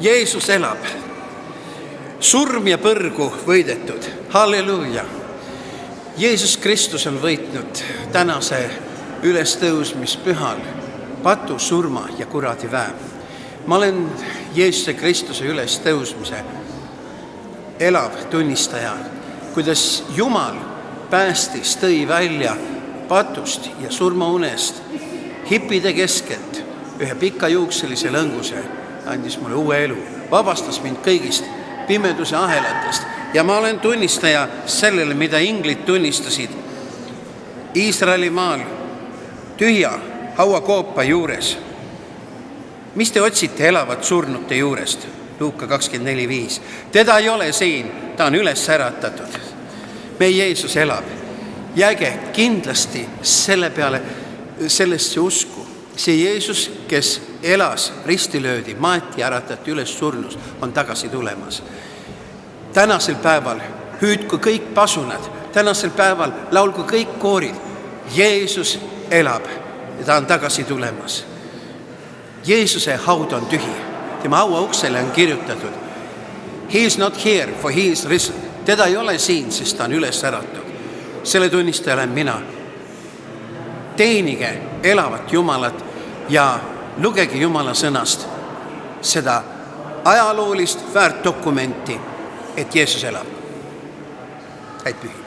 Jeesus elab. Surm ja põrgu võidetud. Halleluuja. Jeesus Kristus on võitnud tänase ülestõusmispühal patu, surma ja kuradi väe. Ma olen Jeesuse Kristuse ülestõusmise elav tunnistaja, kuidas Jumal päästis, tõi välja patust ja surmaunest hippide keskelt ühe pikajuukselise lõnguse, andis mulle uue elu, vabastas mind kõigist pimeduse ahelatest ja ma olen tunnistaja sellele, mida inglid tunnistasid Iisraeli maal tühja hauakoopa juures. Mis te otsite elavat surnute juurest? Luuka 24:5. Teda ei ole siin, ta on üles äratatud. Meie Jeesus elab. Jääge kindlasti selle peale, sellesse usku. See Jeesus, kes elas, risti löödi, maeti, äratati üles surnus, on tagasi tulemas. Tänasel päeval hüüdku kõik pasunad, tänasel päeval laulgu kõik koorid. Jeesus elab ja ta on tagasi tulemas. Jeesuse haud on tühi. Tema hauauksele on kirjutatud He is not here, for he is risen. Teda ei ole siin, sest ta on üles äratud. Selle tunnistaja olen mina. Teenige elavat Jumalat ja lugege Jumala sõnast seda ajaloolist väärtdokumenti, et Jeesus elab. Häid pühi.